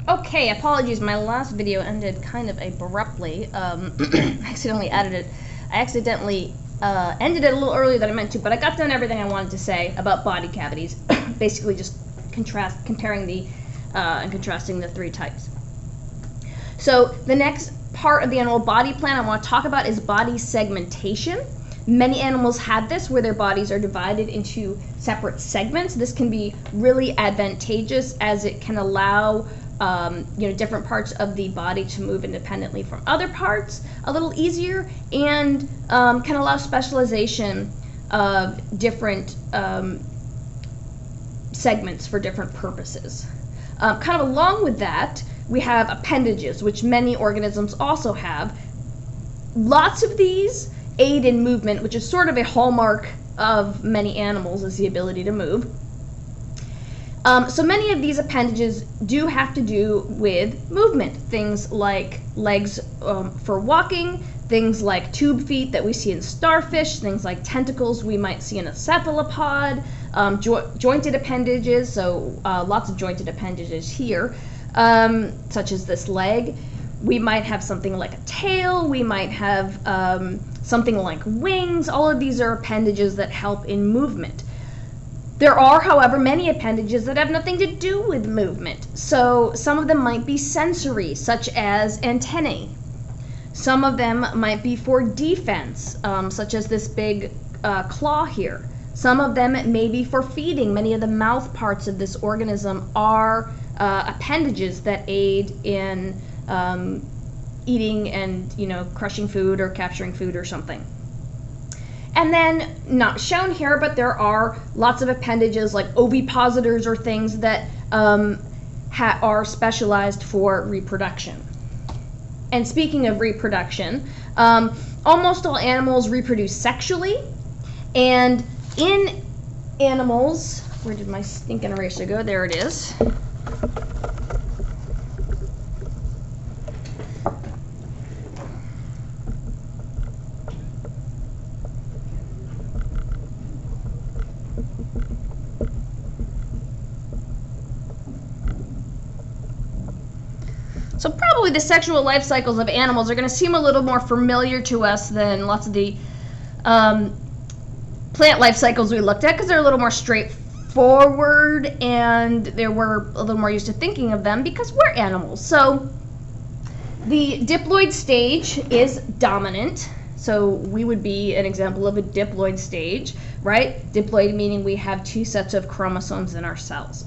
Okay, apologies, my last video ended kind of abruptly. Accidentally added it. I accidentally ended it a little earlier than I meant to, but I got done everything I wanted to say about body cavities. Basically just comparing the and contrasting the three types. So the next part of the animal body plan I want to talk about is body segmentation. Many animals have this, where their bodies are divided into separate segments. This can be really advantageous, as it can allow different parts of the body to move independently from other parts a little easier, and can allow specialization of different segments for different purposes. Kind of along with that, we have appendages, which many organisms also have. Lots of these aid in movement, which is sort of a hallmark of many animals, is the ability to move. So many of these appendages do have to do with movement. Things like legs for walking, things like tube feet that we see in starfish, things like tentacles we might see in a cephalopod, jointed appendages, so lots of jointed appendages here, such as this leg. We might have something like a tail, we might have something like wings. All of these are appendages that help in movement. There are, however, many appendages that have nothing to do with movement. So some of them might be sensory, such as antennae. Some of them might be for defense, such as this big claw here. Some of them may be for feeding. Many of the mouth parts of this organism are appendages that aid in eating and crushing food or capturing food or something. And then, not shown here, but there are lots of appendages like ovipositors, or things that are specialized for reproduction. And speaking of reproduction, almost all animals reproduce sexually. And in animals, where did my stinking eraser go? There it is. So probably the sexual life cycles of animals are going to seem a little more familiar to us than lots of the plant life cycles we looked at, because they're a little more straightforward, and we're a little more used to thinking of them because we're animals. So the diploid stage is dominant. So we would be an example of a diploid stage, right? Diploid meaning we have two sets of chromosomes in our cells.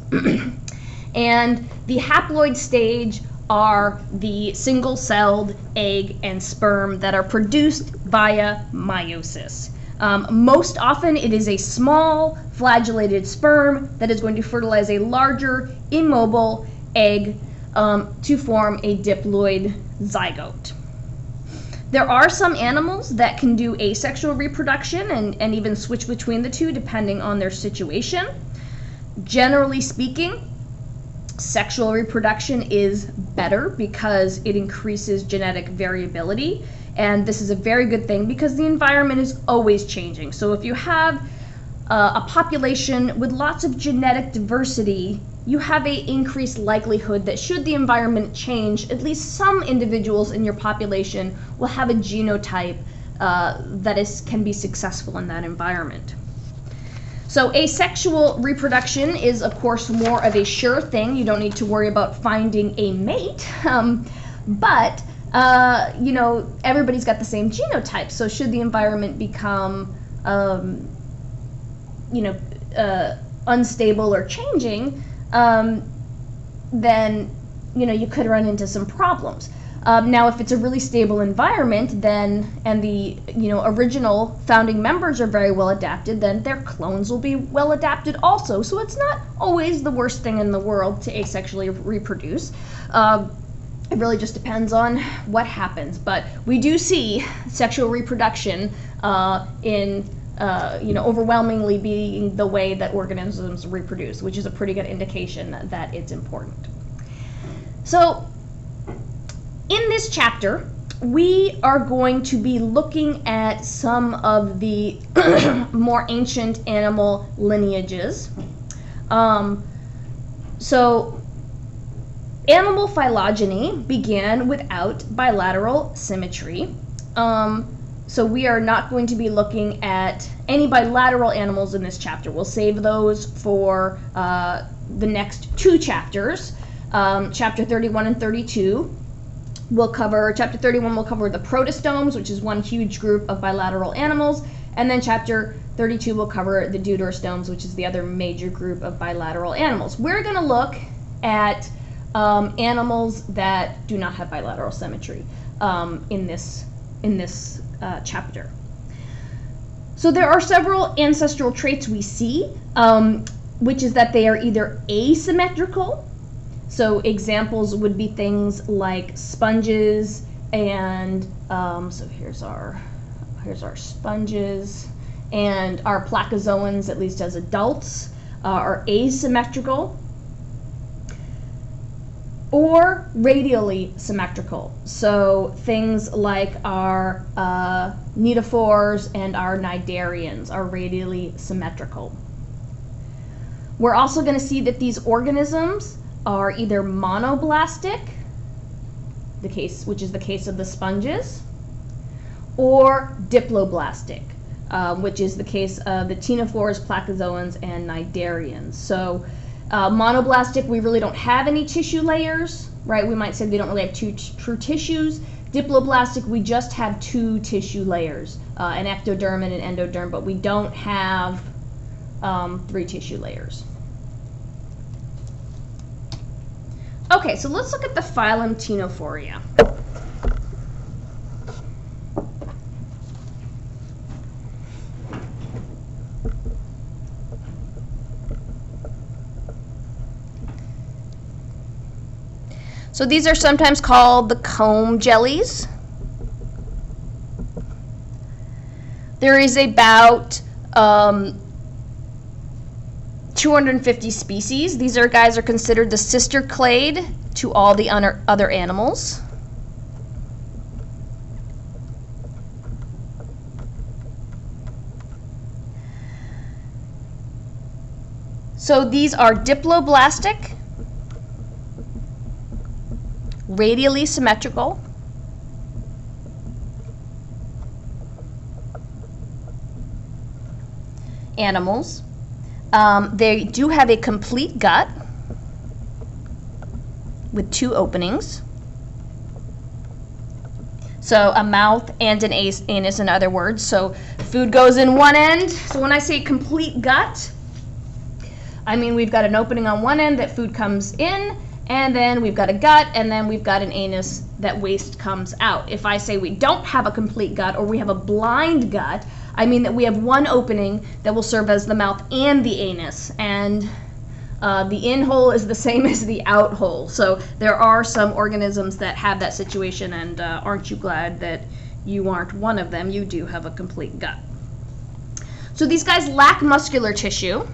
And the haploid stage are the single-celled egg and sperm that are produced via meiosis. Most often it is a small flagellated sperm that is going to fertilize a larger immobile egg to form a diploid zygote. There are some animals that can do asexual reproduction and even switch between the two depending on their situation. Generally speaking, sexual reproduction is better because it increases genetic variability, and this is a very good thing because the environment is always changing. So if you have a population with lots of genetic diversity, you have an increased likelihood that should the environment change, at least some individuals in your population will have a genotype that can be successful in that environment. So asexual reproduction is, of course, more of a sure thing. You don't need to worry about finding a mate, but everybody's got the same genotype. So should the environment become, unstable or changing, then you could run into some problems. Now, if it's a really stable environment, then, and the original founding members are very well adapted, then their clones will be well adapted also. So it's not always the worst thing in the world to asexually reproduce. It really just depends on what happens. But we do see sexual reproduction overwhelmingly being the way that organisms reproduce, which is a pretty good indication that it's important. So in this chapter, we are going to be looking at some of the more ancient animal lineages. So Animal phylogeny began without bilateral symmetry. So we are not going to be looking at any bilateral animals in this chapter. We'll save those for the next two chapters. Chapter 31 and 32 will cover, chapter 31 will cover the protostomes, which is one huge group of bilateral animals, and then chapter 32 will cover the deuterostomes, which is the other major group of bilateral animals. We're going to look at animals that do not have bilateral symmetry in this chapter. So there are several ancestral traits we see, which is that they are either asymmetrical. So examples would be things like sponges, and so here's our sponges, and our placozoans, at least as adults, are asymmetrical, or radially symmetrical. So things like our ctenophores and our cnidarians are radially symmetrical. We're also going to see that these organisms are either monoblastic, which is the case of the sponges, or diploblastic, which is the case of the ctenophores, placozoans, and cnidarians. So monoblastic, we really don't have any tissue layers, right? We might say they don't really have two true tissues. Diploblastic, we just have two tissue layers, an ectoderm and an endoderm, but we don't have three tissue layers. Okay, so let's look at the phylum Ctenophoria. So these are sometimes called the comb jellies. There is about 250 species. These guys are considered the sister clade to all the other animals. So these are diploblastic, radially symmetrical, animals. They do have a complete gut with two openings. So a mouth and an anus, in other words. So food goes in one end. So when I say complete gut, I mean we've got an opening on one end that food comes in, and then we've got a gut, and then we've got an anus that waste comes out. If I say we don't have a complete gut, or we have a blind gut, I mean that we have one opening that will serve as the mouth and the anus, and the in hole is the same as the out hole. So there are some organisms that have that situation, and aren't you glad that you aren't one of them? You do have a complete gut. So these guys lack muscular tissue.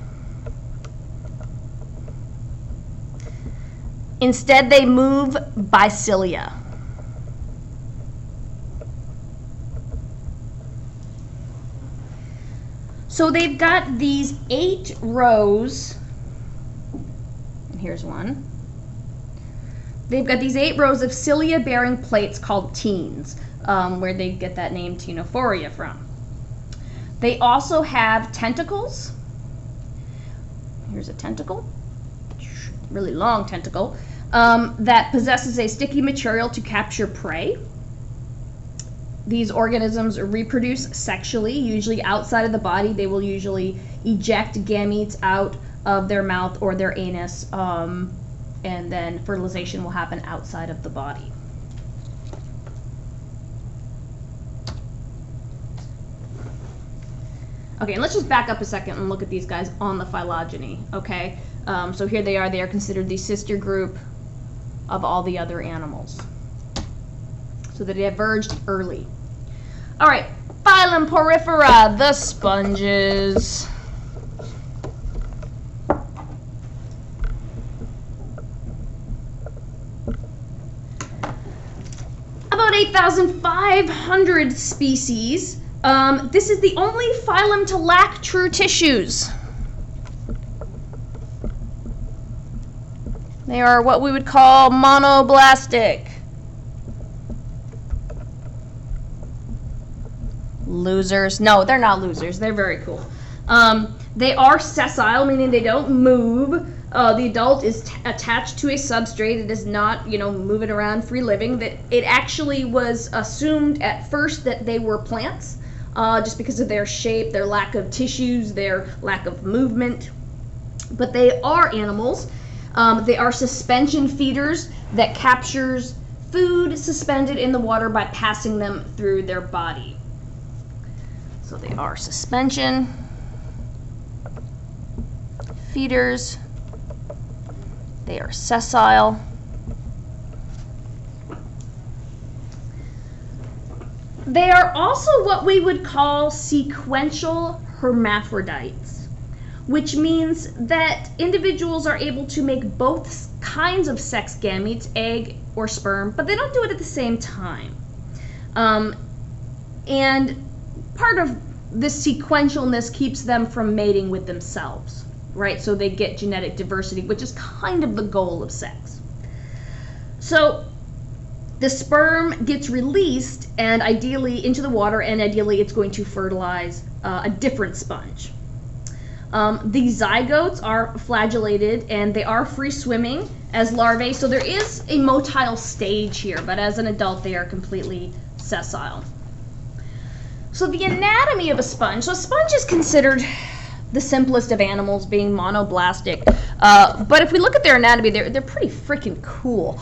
Instead, they move by cilia. So they've got these 8 rows, and here's one. They've got these 8 rows of cilia-bearing plates called tenes, where they get that name Ctenophoria from. They also have tentacles. Here's a tentacle, really long tentacle, that possesses a sticky material to capture prey. These organisms reproduce sexually, usually outside of the body. They will usually eject gametes out of their mouth or their anus, and then fertilization will happen outside of the body. Okay, and let's just back up a second and look at these guys on the phylogeny, okay? So here they are considered the sister group of all the other animals. So they diverged early. All right, phylum Porifera, the sponges. About 8,500 species. This is the only phylum to lack true tissues. They are what we would call monoblastic. Losers. No, they're not losers. They're very cool. They are sessile, meaning they don't move. The adult is attached to a substrate. It is not, moving around free living. That it actually was assumed at first that they were plants, just because of their shape, their lack of tissues, their lack of movement. But they are animals. They are suspension feeders that captures food suspended in the water by passing them through their body. So they are suspension feeders. They are sessile. They are also what we would call sequential hermaphrodites, which means that individuals are able to make both kinds of sex gametes, egg or sperm, but they don't do it at the same time. And part of this sequentialness keeps them from mating with themselves, right? So they get genetic diversity, which is kind of the goal of sex. So the sperm gets released and ideally into the water, and ideally it's going to fertilize a different sponge. The zygotes are flagellated and they are free swimming as larvae, so there is a motile stage here, but as an adult they are completely sessile. So the anatomy of a sponge. So a sponge is considered the simplest of animals, being monoblastic. But if we look at their anatomy, they're pretty freaking cool.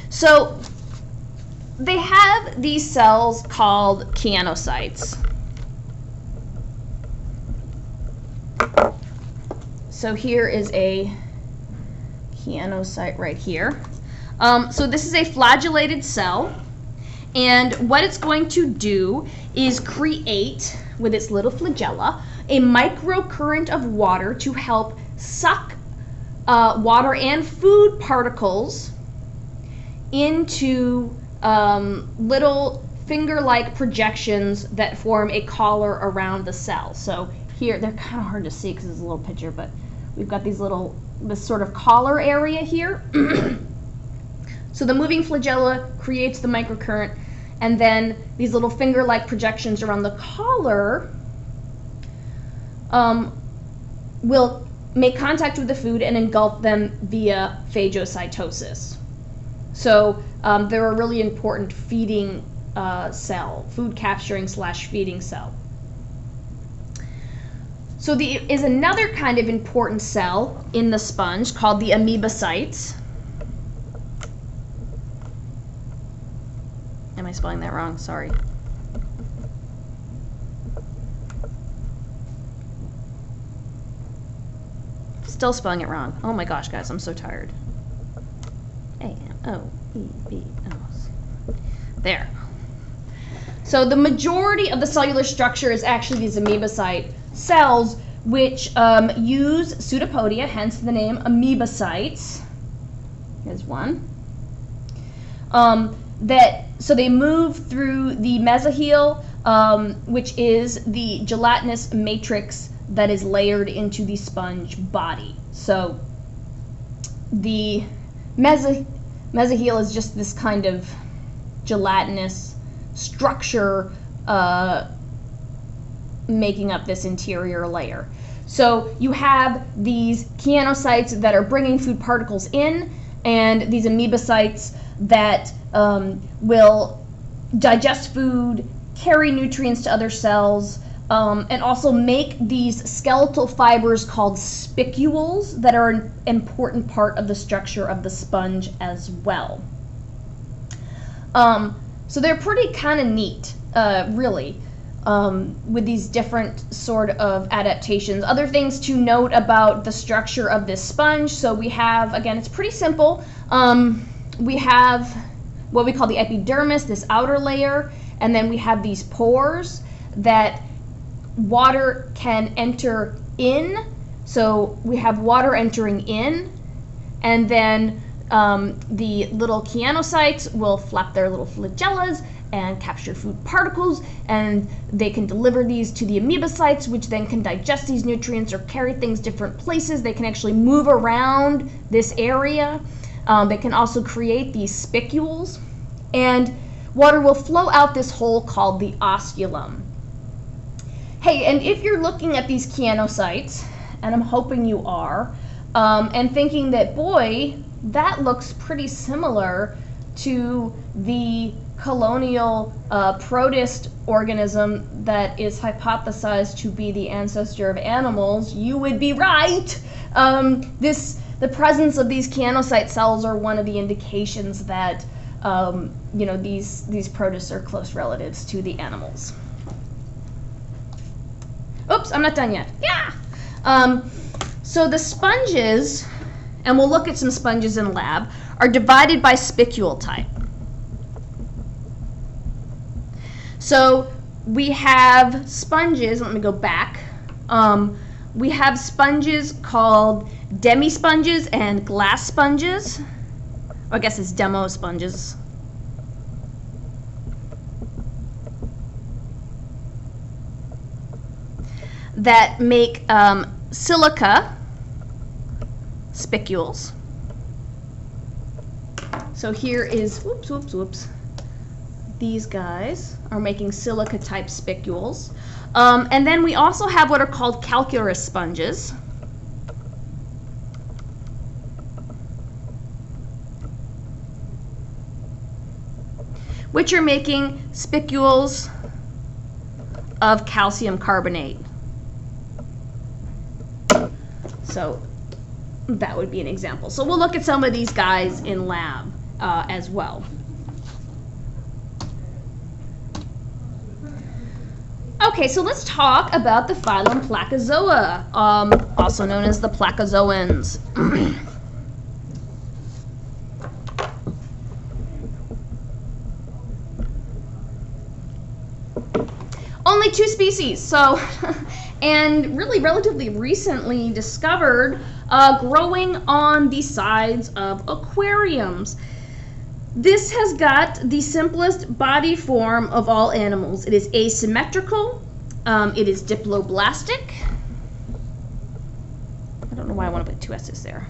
So they have these cells called keanocytes. So here is a keanocyte right here. So this is a flagellated cell. And what it's going to do is create, with its little flagella, a microcurrent of water to help suck water and food particles into little finger-like projections that form a collar around the cell. So here, they're kind of hard to see because it's a little picture, but we've got this sort of collar area here. So the moving flagella creates the microcurrent, and then these little finger-like projections around the collar will make contact with the food and engulf them via phagocytosis. So they're a really important feeding cell, food capturing / feeding cell. So there is another kind of important cell in the sponge called the amoebocytes. Am I spelling that wrong? Sorry. Still spelling it wrong. Oh my gosh, guys, I'm so tired. A-M-O-E-B-O-S. There. So the majority of the cellular structure is actually these amoebocyte cells, which use pseudopodia, hence the name amoebocytes. Here's one. So they move through the mesohele, which is the gelatinous matrix that is layered into the sponge body. So the mesohele is just this kind of gelatinous structure making up this interior layer. So you have these keanocytes that are bringing food particles in, and these amoebocytes that will digest food, carry nutrients to other cells, and also make these skeletal fibers called spicules that are an important part of the structure of the sponge as well. So they're pretty kind of neat, really, with these different sort of adaptations. Other things to note about the structure of this sponge. So we have, again, it's pretty simple. We have what we call the epidermis, this outer layer, and then we have these pores that water can enter in. So we have water entering in, and then the little keanocytes will flap their little flagellas and capture food particles, and they can deliver these to the amoebocytes, which then can digest these nutrients or carry things different places. They can actually move around this area. They can also create these spicules, and water will flow out this hole called the osculum. Hey, and if you're looking at these Keanocytes, and I'm hoping you are, and thinking that, boy, that looks pretty similar to the colonial protist organism that is hypothesized to be the ancestor of animals, you would be right. The presence of these Keanocyte cells are one of the indications that these protists are close relatives to the animals. Oops, I'm not done yet. Yeah. So the sponges, and we'll look at some sponges in lab, are divided by spicule type. So we have sponges, let me go back. We have sponges called demisponges and glass sponges. Or I guess it's demo sponges. That make silica spicules. So here is, whoops. These guys are making silica type spicules. And then we also have what are called calcareous sponges. Which are making spicules of calcium carbonate. So that would be an example. So we'll look at some of these guys in lab as well. Okay, so let's talk about the phylum Placozoa, also known as the Placozoans. Only 2 species, so and really relatively recently discovered, growing on the sides of aquariums. This has got the simplest body form of all animals. It is asymmetrical. It is diploblastic. I don't know why I want to put 2 S's there.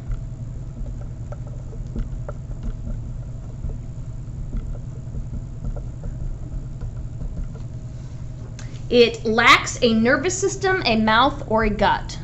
It lacks a nervous system, a mouth, or a gut.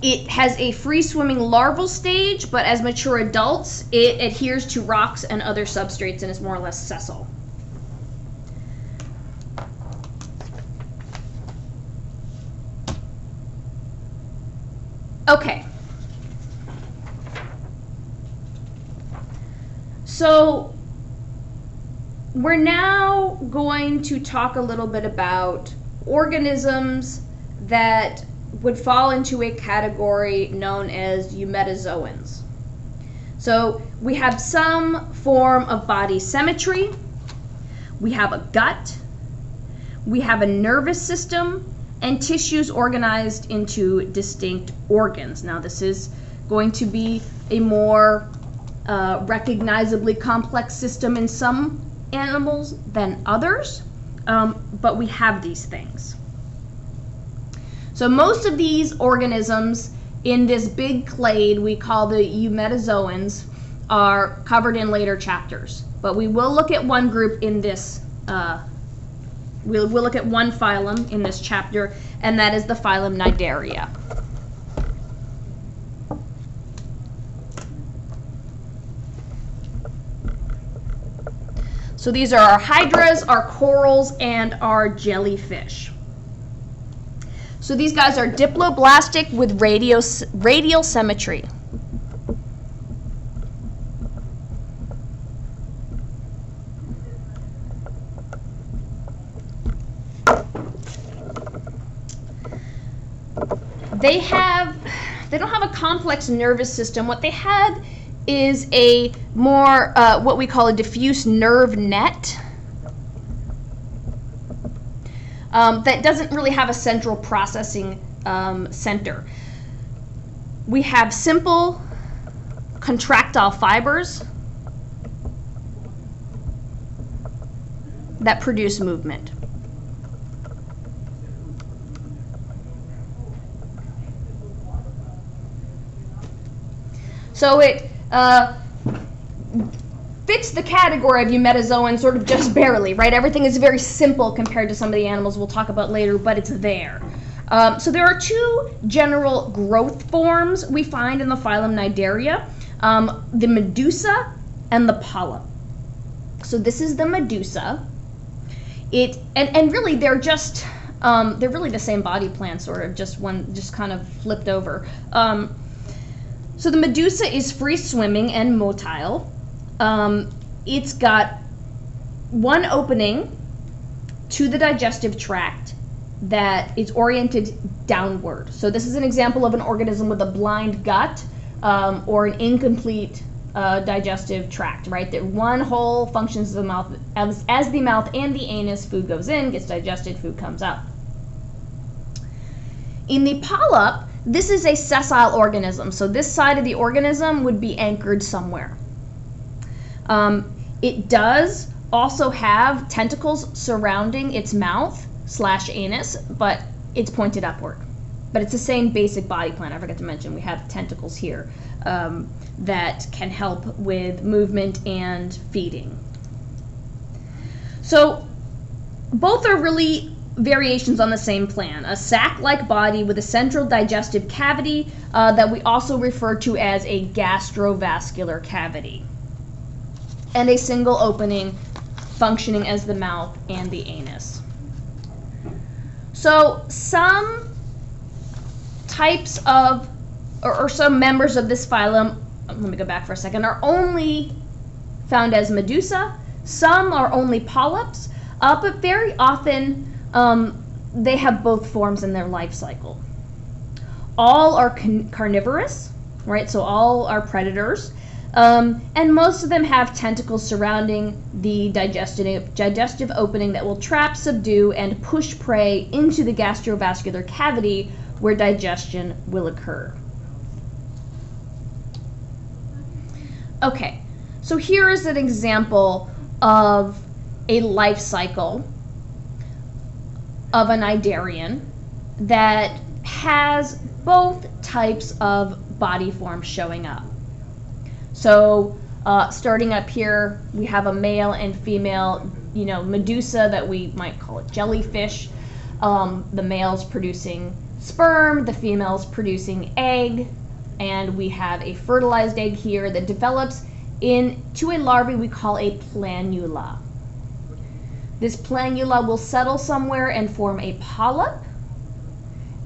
It has a free-swimming larval stage, but as mature adults, it adheres to rocks and other substrates and is more or less sessile. Okay. So we're now going to talk a little bit about organisms that would fall into a category known as eumetazoans. So we have some form of body symmetry, we have a gut, we have a nervous system, and tissues organized into distinct organs. Now this is going to be a more recognizably complex system in some animals than others, but we have these things. So most of these organisms in this big clade we call the eumetazoans are covered in later chapters. But we will look at one group in this, we'll look at one phylum in this chapter, and that is the phylum Cnidaria. So these are our hydras, our corals, and our jellyfish. So these guys are diploblastic with radial symmetry. They don't have a complex nervous system. What they have is a more, what we call a diffuse nerve net. that doesn't really have a central processing center. We have simple contractile fibers that produce movement. So it fits the category of eumetazoan sort of just barely, right? Everything is very simple compared to some of the animals we'll talk about later, but it's there. So there are two general growth forms we find in the phylum Cnidaria, the medusa and the polyp. So this is the medusa. And really they're really the same body plan, sort of, just kind of flipped over. So the medusa is free swimming and motile. It's got one opening to the digestive tract that is oriented downward. So this is an example of an organism with a blind gut or an incomplete digestive tract, right? That one hole functions as the mouth, as the mouth and the anus. Food goes in, gets digested, food comes out. In the polyp, this is a sessile organism, so this side of the organism would be anchored somewhere. It does also have tentacles surrounding its mouth / anus, but it's pointed upward. But it's the same basic body plan. I forgot to mention we have tentacles here that can help with movement and feeding. So both are really variations on the same plan, a sac-like body with a central digestive cavity that we also refer to as a gastrovascular cavity, and a single opening functioning as the mouth and the anus. So some types of, or some members of this phylum, let me go back for a second, are only found as medusa. Some are only polyps, but very often they have both forms in their life cycle. All are carnivorous, right? So all are predators. And most of them have tentacles surrounding the digestive opening that will trap, subdue, and push prey into the gastrovascular cavity where digestion will occur. Okay, so here is an example of a life cycle of a cnidarian that has both types of body forms showing up. So starting up here, we have a male and female, medusa that we might call it jellyfish. The male's producing sperm, the female's producing egg, and we have a fertilized egg here that develops into a larvae we call a planula. This planula will settle somewhere and form a polyp.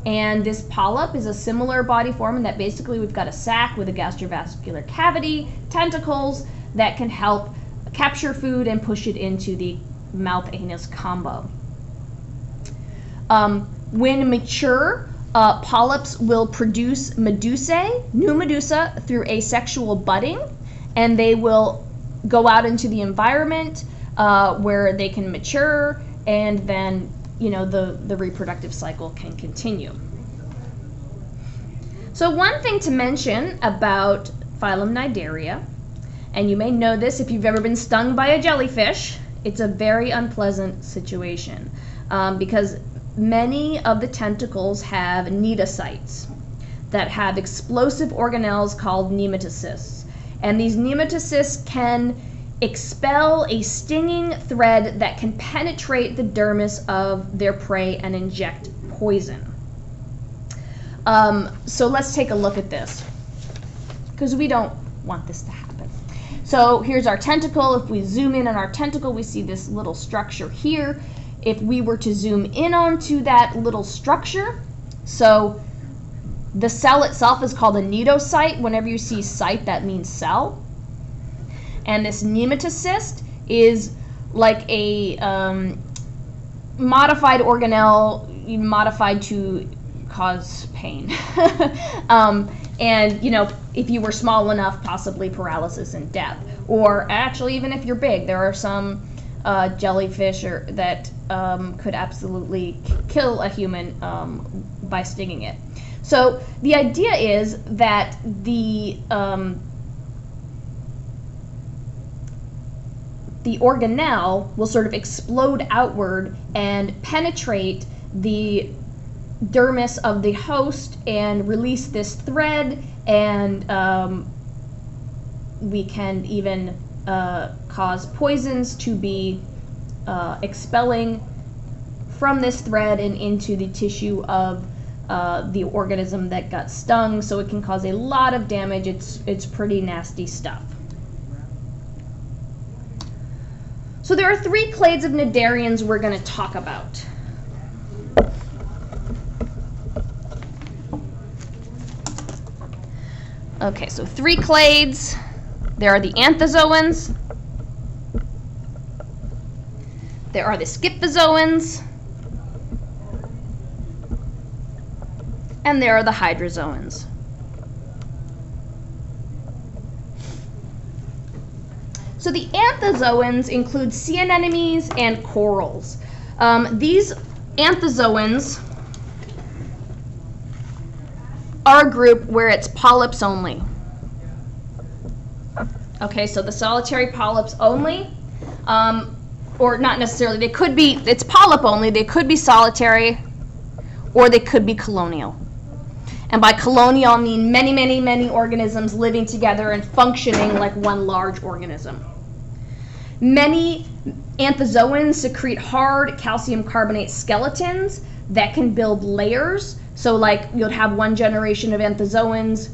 And this polyp is a similar body form in that basically we've got a sac with a gastrovascular cavity, tentacles that can help capture food and push it into the mouth-anus combo. When mature, polyps will produce medusae, new medusa, through asexual budding, and they will go out into the environment where they can mature, and then the reproductive cycle can continue. So one thing to mention about phylum Cnidaria, and you may know this if you've ever been stung by a jellyfish, it's a very unpleasant situation because many of the tentacles have cnidocytes that have explosive organelles called nematocysts. And these nematocysts can expel a stinging thread that can penetrate the dermis of their prey and inject poison. So let's take a look at this, because we don't want this to happen. So here's our tentacle. If we zoom in on our tentacle, we see this little structure here. If we were to zoom in onto that little structure, so the cell itself is called a cnidocyte. Whenever you see cyte, that means cell. And this nematocyst is like a modified organelle modified to cause pain. And if you were small enough, possibly paralysis and death. Or actually, even if you're big, there are some jellyfish that could absolutely kill a human by stinging it. So the idea is that the organelle will sort of explode outward and penetrate the dermis of the host and release this thread, and we can even cause poisons to be expelling from this thread and into the tissue of the organism that got stung, so it can cause a lot of damage. It's pretty nasty stuff. So there are 3 clades of cnidarians we're going to talk about. Okay, so 3 clades. There are the anthozoans, there are the scyphozoans, and there are the hydrozoans. So the anthozoans include sea anemones and corals. These anthozoans are a group where it's polyps only. Okay, so the solitary polyps only, or not necessarily, it's polyp only, they could be solitary, or they could be colonial. And by colonial, I mean many, many, many organisms living together and functioning like one large organism. Many anthozoans secrete hard calcium carbonate skeletons that can build layers. So like you'll have one generation of anthozoans,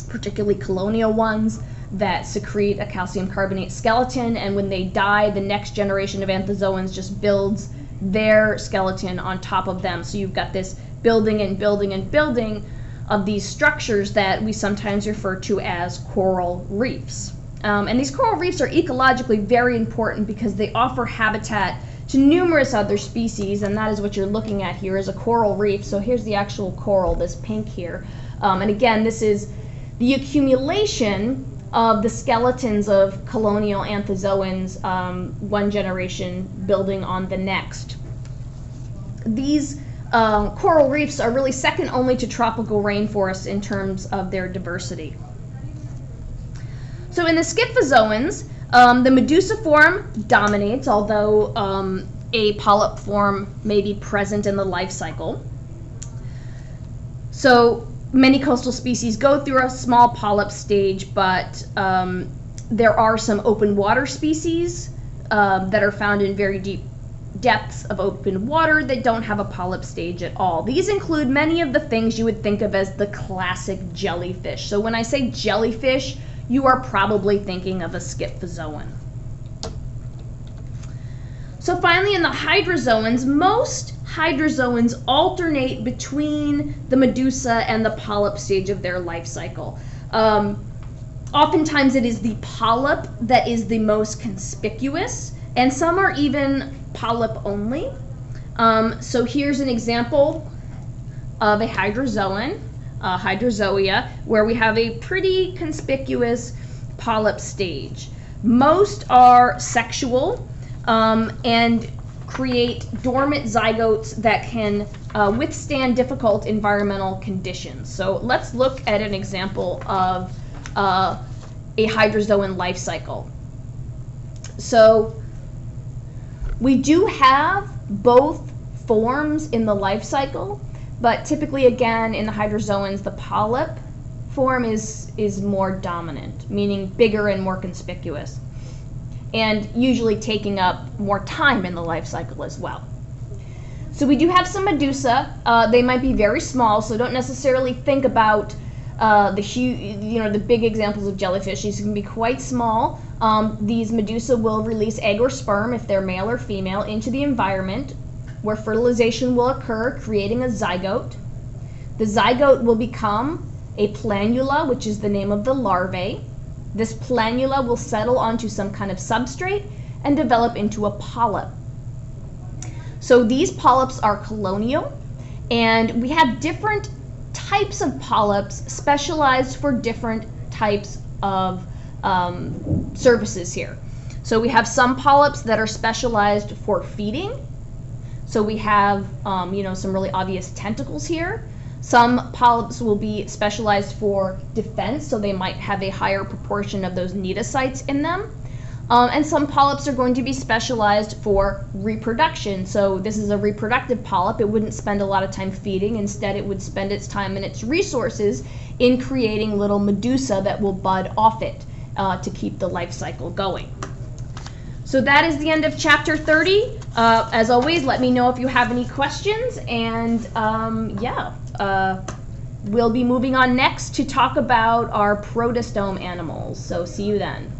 particularly colonial ones, that secrete a calcium carbonate skeleton, and when they die, the next generation of anthozoans just builds their skeleton on top of them. So you've got this building and building and building of these structures that we sometimes refer to as coral reefs. And these coral reefs are ecologically very important because they offer habitat to numerous other species, and that is what you're looking at here is a coral reef. So here's the actual coral, this pink here. And again, this is the accumulation of the skeletons of colonial anthozoans, one generation building on the next. These coral reefs are really second only to tropical rainforests in terms of their diversity. So in the scyphozoans, the medusa form dominates, although a polyp form may be present in the life cycle. So many coastal species go through a small polyp stage, but there are some open water species that are found in very deep depths of open water that don't have a polyp stage at all. These include many of the things you would think of as the classic jellyfish. So when I say jellyfish, you are probably thinking of a scyphozoan. So finally, in the hydrozoans, most hydrozoans alternate between the medusa and the polyp stage of their life cycle. Oftentimes it is the polyp that is the most conspicuous, and some are even polyp only. So here's an example of a hydrozoan, Hydrozoa, where we have a pretty conspicuous polyp stage. Most are sexual and create dormant zygotes that can withstand difficult environmental conditions. So let's look at an example of a hydrozoan life cycle. So we do have both forms in the life cycle, but typically, again, in the hydrozoans, the polyp form is more dominant, meaning bigger and more conspicuous, and usually taking up more time in the life cycle as well. So we do have some medusa. They might be very small, so don't necessarily think about the big examples of jellyfish. These can be quite small. These medusa will release egg or sperm, if they're male or female, into the environment, where fertilization will occur, creating a zygote. The zygote will become a planula, which is the name of the larvae. This planula will settle onto some kind of substrate and develop into a polyp. So these polyps are colonial, and we have different types of polyps specialized for different types of services here. So we have some polyps that are specialized for feeding. So we have, some really obvious tentacles here. Some polyps will be specialized for defense, so they might have a higher proportion of those cnidocytes in them. And some polyps are going to be specialized for reproduction. So this is a reproductive polyp. It wouldn't spend a lot of time feeding. Instead, it would spend its time and its resources in creating little medusa that will bud off it to keep the life cycle going. So that is the end of chapter 30. As always, let me know if you have any questions, and we'll be moving on next to talk about our protostome animals. So see you then.